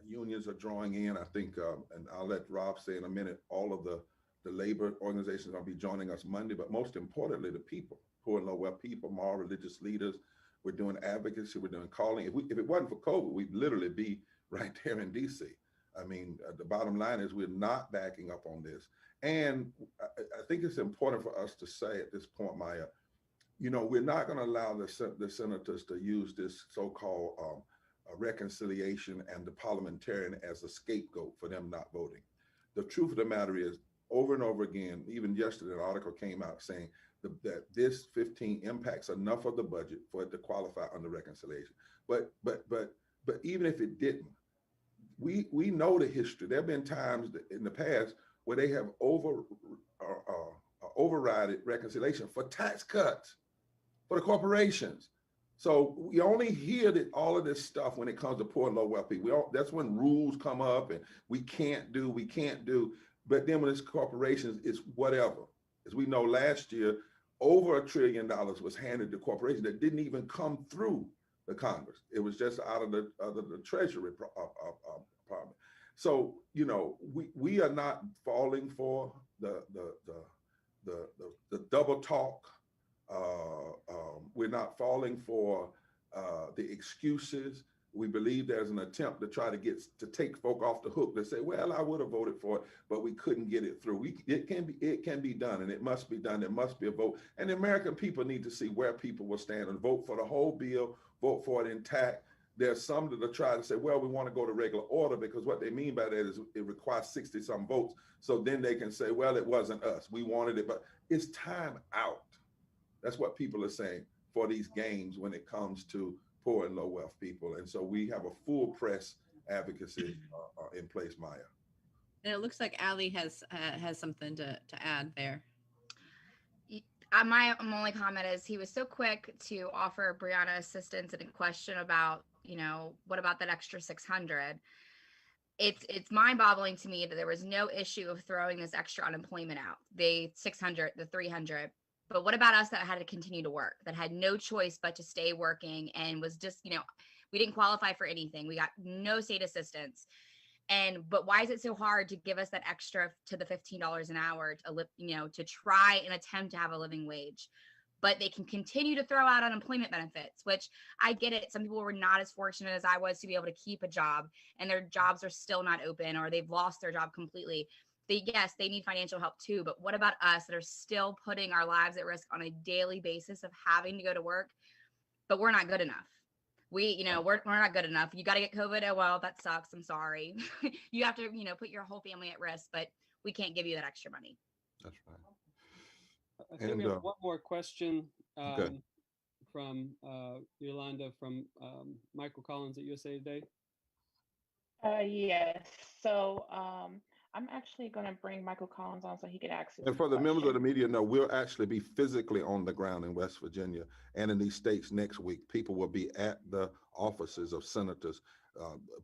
Unions are drawing in. I think, and I'll let Rob say in a minute, all of the labor organizations will be joining us Monday, but most importantly, the people, poor and low-wealth people, moral religious leaders. We're doing advocacy, we're doing calling. If it wasn't for COVID, we'd literally be right there in DC. I mean, the bottom line is we're not backing up on this. And I think it's important for us to say at this point, Maya, you know, we're not going to allow the senators to use this so-called reconciliation and the parliamentarian as a scapegoat for them not voting. The truth of the matter is, over and over again, even yesterday, an article came out saying that this 15 impacts enough of the budget for it to qualify under reconciliation. But even if it didn't, we know the history. There have been times in the past where they have overridden reconciliation for tax cuts for the corporations. So we only hear that all of this stuff when it comes to poor and low wealth people. That's when rules come up and we can't do. But then when it's corporations, it's whatever. As we know, last year, over $1 trillion was handed to corporations that didn't even come through the Congress. It was just out of the Treasury Department. So, you know, we are not falling for the double talk. We're not falling for the excuses. We believe there's an attempt to try to take folk off the hook. They say, well, I would have voted for it, but we couldn't get it through. It can be done, and it must be done. There must be a vote. And the American people need to see where people will stand and vote for the whole bill, vote for it intact. There's some that are trying to say, well, we want to go to regular order, because what they mean by that is it requires 60-some votes. So then they can say, well, it wasn't us. We wanted it, but it's time out. That's what people are saying for these games when it comes to poor and low wealth people. And so we have a full press advocacy in place, Maya. And it looks like Ali has something to add there. My only comment is he was so quick to offer Brianna assistance in a question about, you know, what about that extra 600? It's mind-boggling to me that there was no issue of throwing this extra unemployment out, the 600, the 300. But what about us that had to continue to work, that had no choice but to stay working and was just, you know, we didn't qualify for anything. We got no state assistance. But why is it so hard to give us that extra to the $15 an hour to try and attempt to have a living wage? But they can continue to throw out unemployment benefits, which I get it. Some people were not as fortunate as I was to be able to keep a job, and their jobs are still not open, or they've lost their job completely. Yes, they need financial help too, but what about us that are still putting our lives at risk on a daily basis of having to go to work, but we're not good enough. We're not good enough. You got to get COVID. Oh, well, that sucks. I'm sorry. You have to, put your whole family at risk, but we can't give you that extra money. That's right. I think we have one more question from Yolanda from Michael Collins at USA Today. Yes. So I'm actually going to bring Michael Collins on so he can ask us. And for the members of the media, no, we'll actually be physically on the ground in West Virginia and in these states next week. People will be at the offices of senators.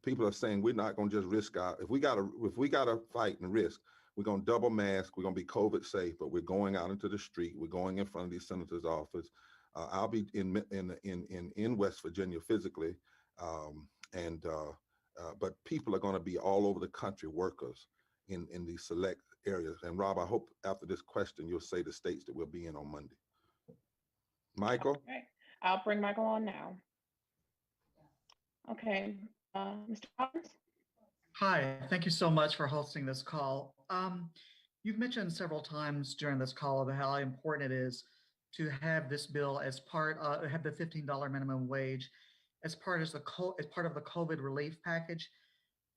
People are saying we're not going to just risk if we got to fight and risk, We're going to double mask. We're going to be COVID safe, but we're going out into the street. We're going in front of these senators' office. I'll be in West Virginia physically, but people are going to be all over the country, workers in these select areas. And Rob, I hope after this question, you'll say the states that we'll be in on Monday. Michael? Okay, I'll bring Michael on now. Okay, Mr. Collins? Hi, thank you so much for hosting this call. You've mentioned several times during this call about how important it is to have this bill as part of, have the $15 minimum wage as part of the COVID relief package.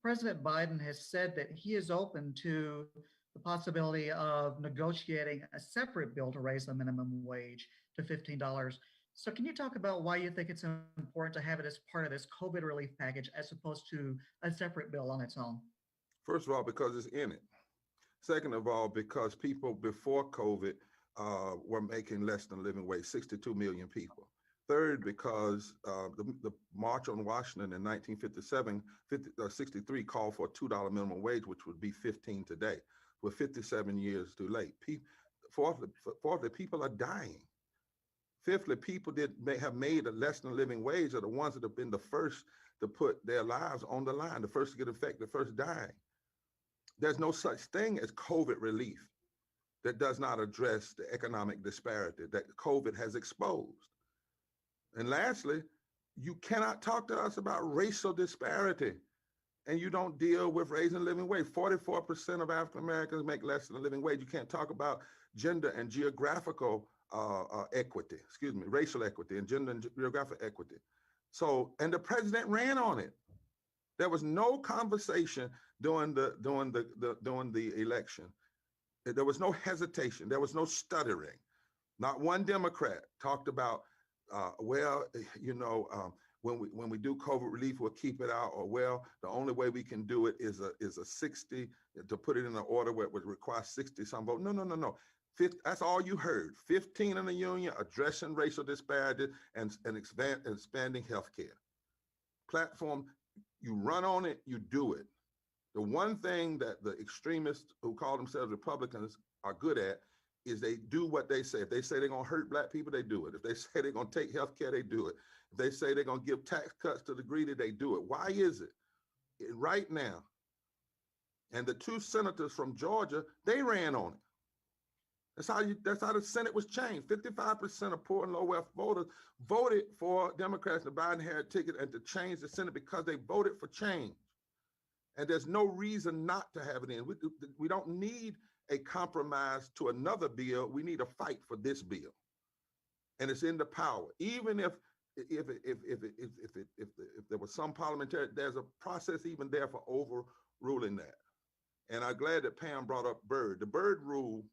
President Biden has said that he is open to the possibility of negotiating a separate bill to raise the minimum wage to $15. So can you talk about why you think it's important to have it as part of this COVID relief package as opposed to a separate bill on its own? First of all, because it's in it. Second of all, because people before COVID were making less than living wage, 62 million people. Third, because the March on Washington in 1957, 63 called for a $2 minimum wage, which would be 15 today. We're 57 years too late. Fourthly, people are dying. Fifthly, people have made a less than living wage are the ones that have been the first to put their lives on the line, the first to get affected, the first dying. There's no such thing as COVID relief that does not address the economic disparity that COVID has exposed. And lastly, you cannot talk to us about racial disparity and you don't deal with raising living wage. 44% of African Americans make less than a living wage. You can't talk about gender and geographical equity, racial equity and gender and geographic equity. So, and the president ran on it. There was no conversation during the election. There was no hesitation. There was no stuttering. Not one Democrat talked about, when we do COVID relief, we'll keep it out, or well, the only way we can do it is a 60 to put it in an order where it would require 60 some vote. No. That's all you heard. 15 in the union, addressing racial disparity and expanding healthcare. Platform, you run on it, you do it. The one thing that the extremists who call themselves Republicans are good at is they do what they say. If they say they're gonna hurt Black people, they do it. If they say they're gonna take healthcare, they do it. If they say they're gonna give tax cuts to the greedy, they do it. Why is it? Right now, and the two senators from Georgia, they ran on it. That's how the Senate was changed. 55% of poor and low wealth voters voted for Democrats, the Biden-Harris ticket, and to change the Senate because they voted for change. And there's no reason not to have it in. We don't need a compromise to another bill. We need a fight for this bill, and it's in the power. Even if there was some parliamentary, there's a process even there for overruling that. And I'm glad that Pam brought up Byrd. The Byrd rule,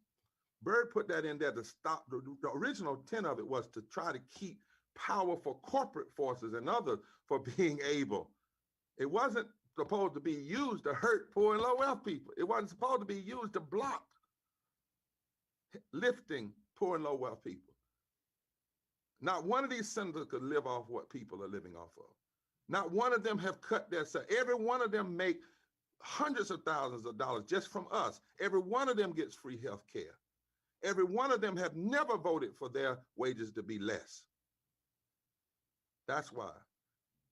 Byrd put that in there to stop. The original intent of it was to try to keep powerful corporate forces and others for being able. It wasn't supposed to be used to hurt poor and low wealth people. It wasn't supposed to be used to block lifting poor and low wealth people. Not one of these senators could live off what people are living off of. Not one of them have cut their salary. Every one of them make hundreds of thousands of dollars just from us. Every one of them gets free health care. Every one of them have never voted for their wages to be less. That's why.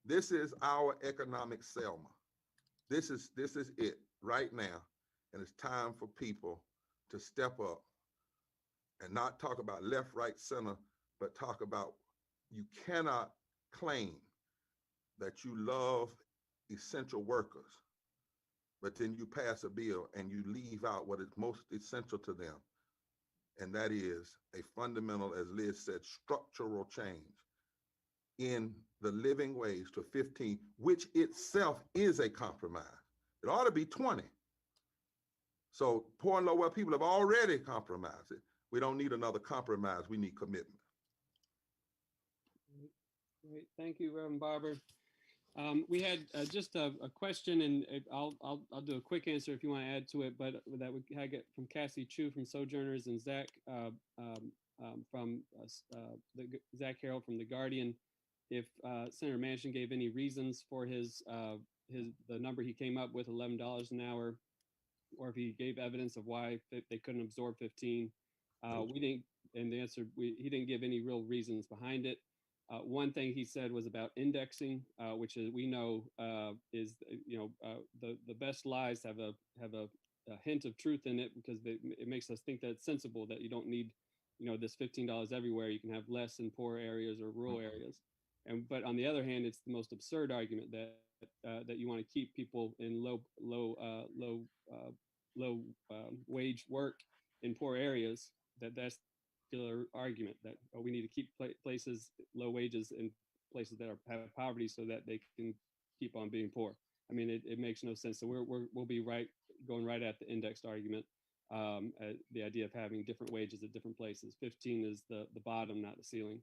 This is our economic Selma. This is it right now. And it's time for people to step up and not talk about left, right, center, but talk about you cannot claim that you love essential workers, but then you pass a bill and you leave out what is most essential to them. And that is a fundamental, as Liz said, structural change in the living wage to 15, which itself is a compromise. It ought to be 20. So poor and low wealth people have already compromised it. We don't need another compromise. We need commitment. Great. Thank you, Reverend Barber. We had just a question, and I'll do a quick answer if you want to add to it, but that we get from Cassie Chu from Sojourners and Zach from Zach Harrell from The Guardian. If Senator Manchin gave any reasons for the number he came up with, $11 an hour, or if he gave evidence of why they couldn't absorb 15. We didn't, and the answer, he didn't give any real reasons behind it. One thing he said was about indexing, which is, we know is, the best lies have a hint of truth in it, because it makes us think that it's sensible, that you don't need, this $15 everywhere. You can have less in poor areas or rural areas. But on the other hand, it's the most absurd argument that you want to keep people in low wage work in poor areas. That's the argument that we need to keep places, low wages in places that have poverty, so that they can keep on being poor. I mean, it makes no sense. So we'll be going right at the indexed argument. The idea of having different wages at different places. 15 is the bottom, not the ceiling.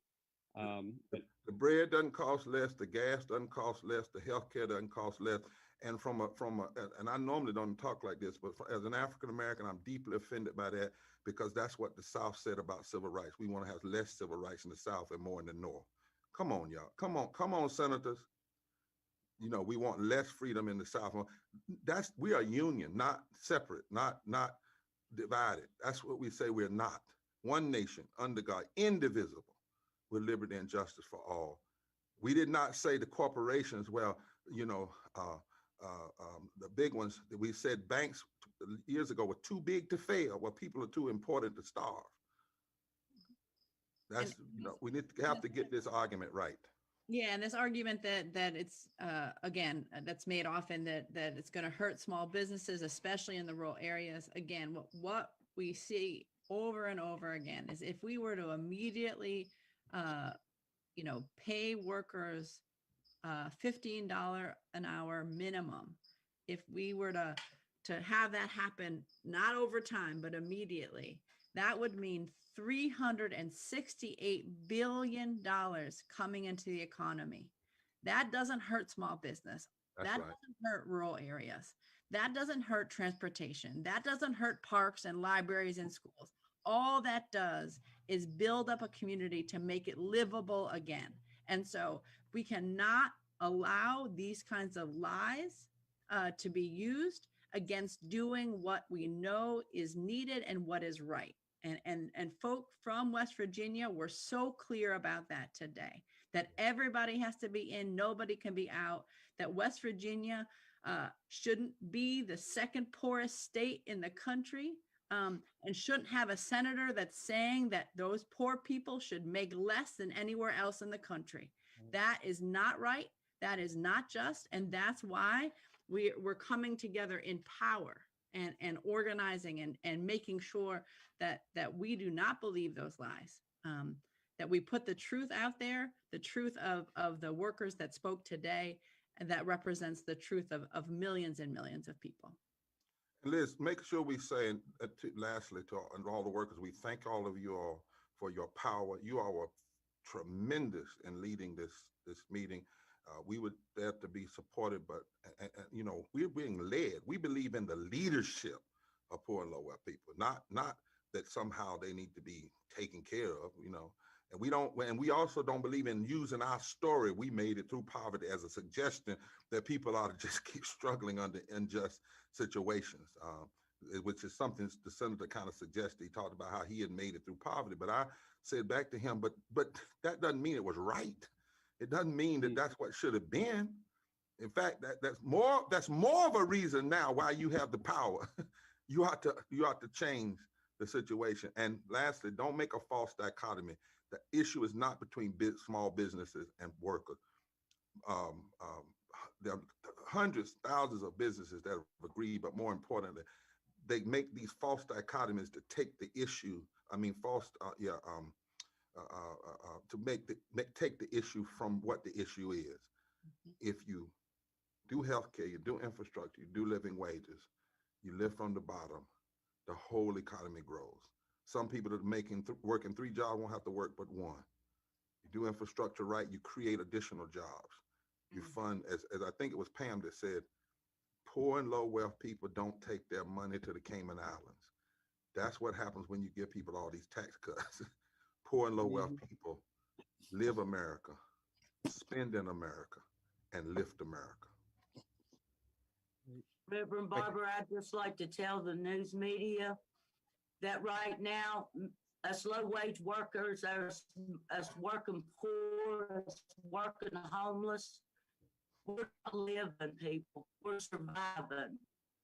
The bread doesn't cost less, the gas doesn't cost less, the healthcare doesn't cost less. And and I normally don't talk like this, but as an African American, I'm deeply offended by that, because that's what the South said about civil rights. We want to have less civil rights in the South and more in the North. Come on, y'all. Come on, senators. We want less freedom in the South. We are union, not separate, not divided. That's what we say we're not. One nation, under God, indivisible, with liberty and justice for all. We did not say the corporations, the big ones, that we said banks years ago were too big to fail, where people are too important to starve. That's, we have to get this argument right. Yeah, and this argument that it's again, that's made often, that it's going to hurt small businesses, especially in the rural areas. Again, what we see over and over again is, if we were to immediately pay workers $15 an hour minimum, if we were to have that happen, not over time, but immediately, that would mean $368 billion coming into the economy. That doesn't hurt small business. That doesn't hurt rural areas. That doesn't hurt transportation. That doesn't hurt parks and libraries and schools. All that does is build up a community to make it livable again. And so we cannot allow these kinds of lies to be used against doing what we know is needed and what is right. And folk from West Virginia were so clear about that today, that everybody has to be in, nobody can be out, that West Virginia shouldn't be the second poorest state in the country, and shouldn't have a senator that's saying that those poor people should make less than anywhere else in the country. That is not right. That is not just. And that's why we're coming together in power and organizing and making sure that we do not believe those lies, that we put the truth out there, the truth of the workers that spoke today, and that represents the truth of millions and millions of people. Liz, make sure we say, lastly, to all the workers, we thank all of you all for your power. You all were tremendous in leading this meeting. We were there to be supported, but we're being led. We believe in the leadership of poor and low wealth people, not that somehow they need to be taken care of, and we also don't believe in using our story. We made it through poverty as a suggestion that people ought to just keep struggling under unjust situations, which is something the senator kind of suggested. He talked about how he had made it through poverty, but I said back to him, but that doesn't mean it was right. It doesn't mean that that's what should have been. In fact, that's more of a reason now why you have the power. You ought to change the situation. And lastly, don't make a false dichotomy. The issue is not between small businesses and workers. There are hundreds, thousands of businesses that have agreed, but more importantly, they make these false dichotomies to take the issue. Take the issue from what the issue is. Mm-hmm. If you do healthcare, you do infrastructure, you do living wages, you live from the bottom, the whole economy grows. Some people that are working 3 jobs won't have to work but 1. You do infrastructure right, you create additional jobs. You fund, as I think it was Pam that said, poor and low wealth people don't take their money to the Cayman Islands. That's what happens when you give people all these tax cuts. Poor and low wealth people live America, spend in America, and lift America. Reverend Barber, I'd just like to tell the news media that right now, us low-wage workers, us working poor, us working homeless, we're not living, people. We're surviving.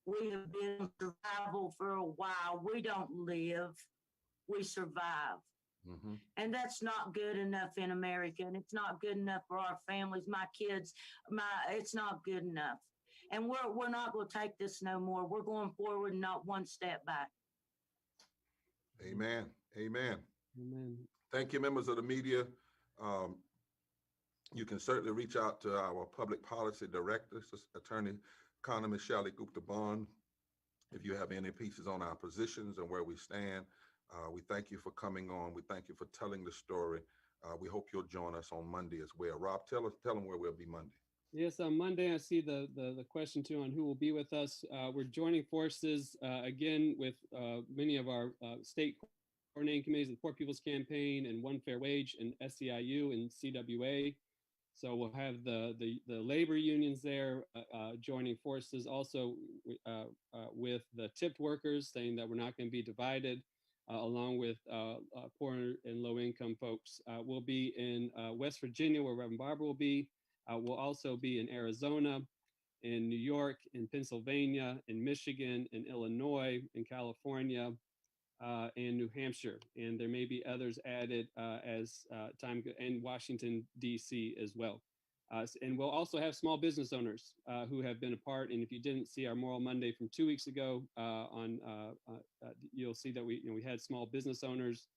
We have been in survival for a while. We don't live. We survive. Mm-hmm. And that's not good enough in America. And it's not good enough for our families, my kids. It's not good enough. And we're not going to take this no more. We're going forward, not one step back. Amen. Amen. Amen. Thank you, members of the media. You can certainly reach out to our public policy director, Attorney Connor Michelle Gupta Bond, if you have any pieces on our positions and where we stand. We thank you for coming on. We thank you for telling the story. We hope you'll join us on Monday as well. Rob, tell them where we'll be Monday. Yes, on Monday, I see the question too on who will be with us. We're joining forces again with many of our state coordinating committees, the Poor People's Campaign and One Fair Wage and SEIU and CWA. So we'll have the labor unions there joining forces, also with the tipped workers, saying that we're not going to be divided, along with poor and low income folks. We'll be in West Virginia, where Reverend Barber will be. We'll also be in Arizona, in New York, in Pennsylvania, in Michigan, in Illinois, in California, and New Hampshire. And there may be others added as time goes, and Washington, D.C. as well. And we'll also have small business owners who have been a part. And if you didn't see our Moral Monday from 2 weeks ago, you'll see that we had small business owners.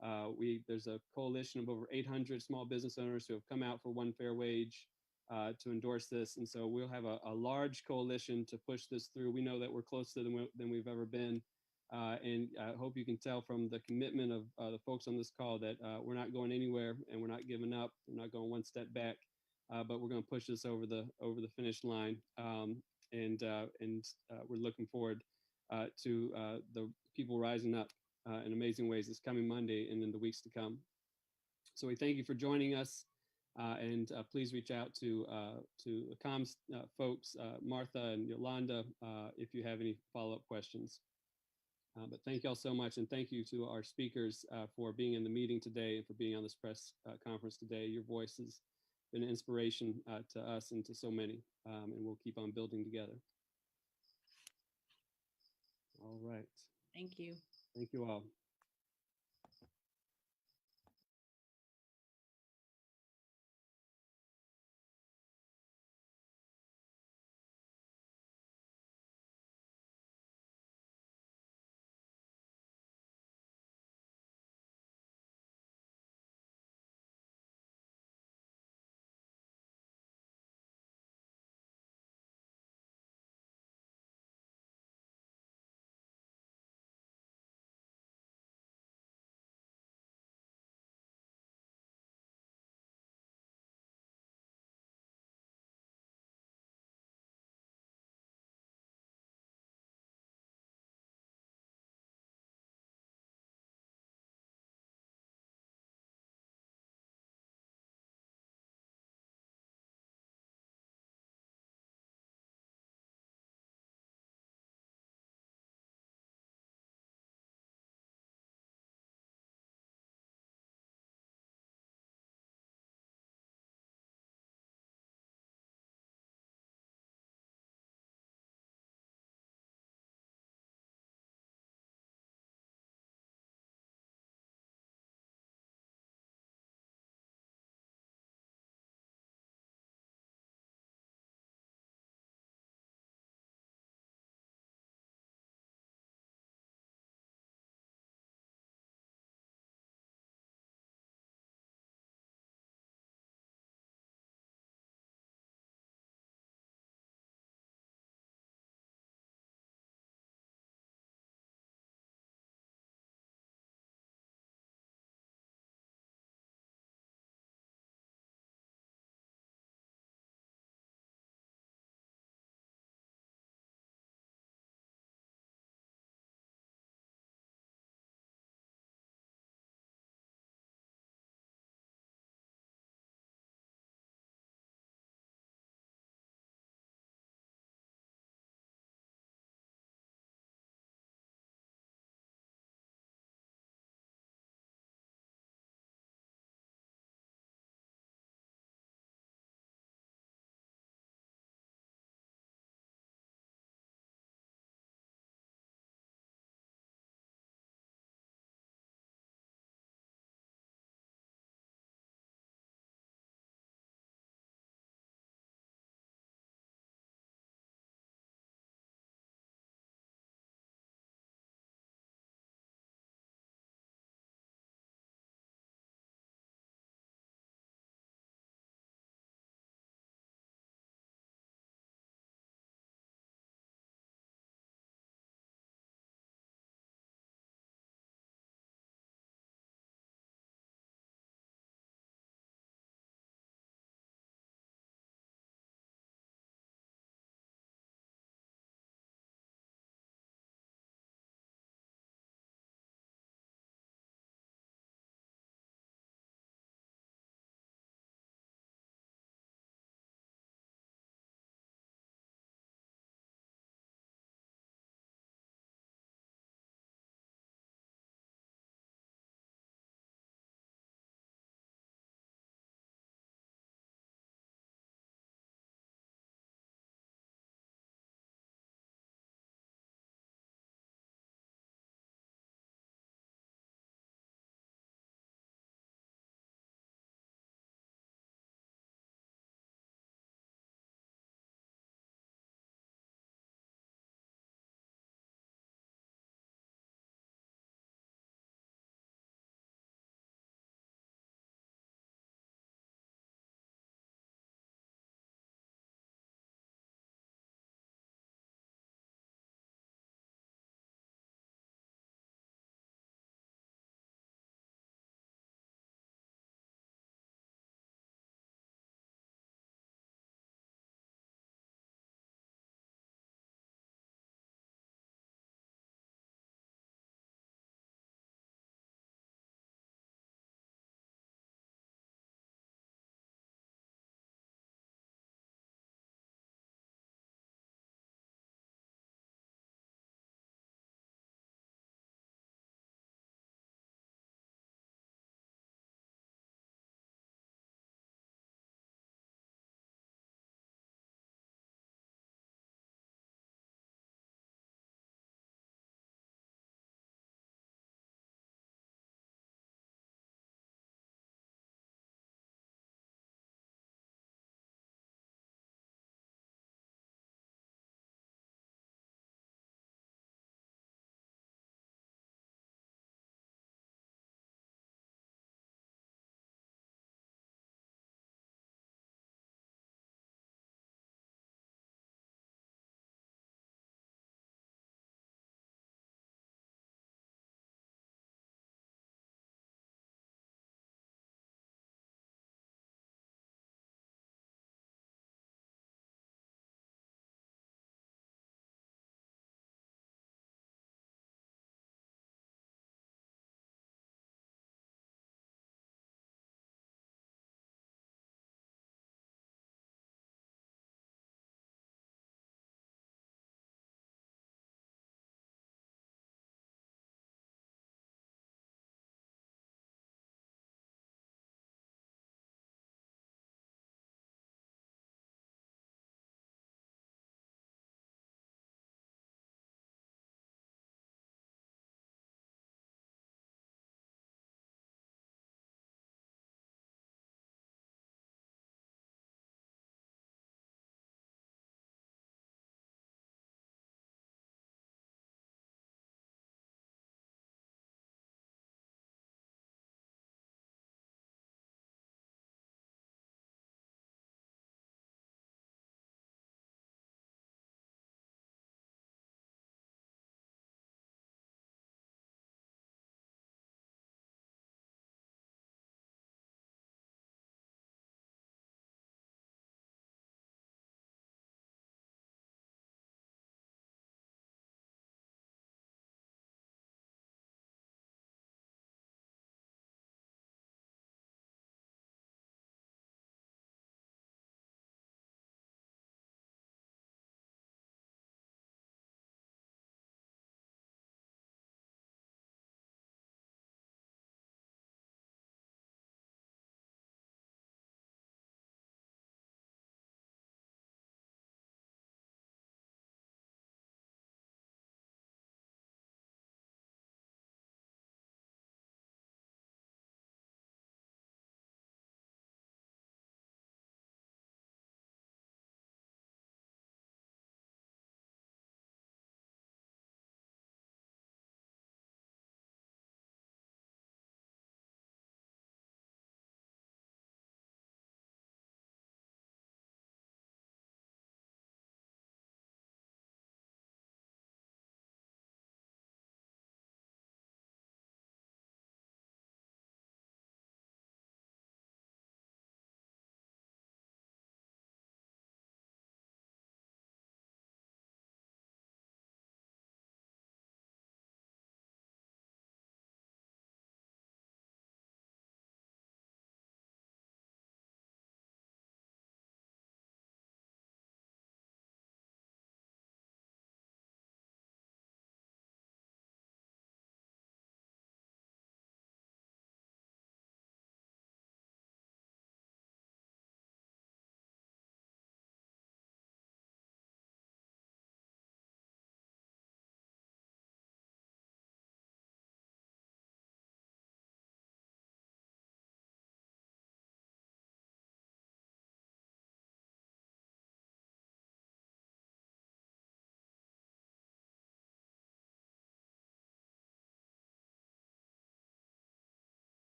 There's a coalition of over 800 small business owners who have come out for One Fair Wage to endorse this. And so we'll have a large coalition to push this through. We know that we're closer than we've ever been. And I hope you can tell from the commitment of the folks on this call that we're not going anywhere and we're not giving up. We're not going one step back, but we're going to push this over the finish line. And we're looking forward to the people rising up in amazing ways this coming Monday and in the weeks to come. So we thank you for joining us. And please reach out to the comms folks, Martha and Yolanda, if you have any follow-up questions. But thank you all so much. And thank you to our speakers for being in the meeting today and for being on this press conference today. Your voice has been an inspiration to us and to so many. And we'll keep on building together. All right. Thank you. Thank you all.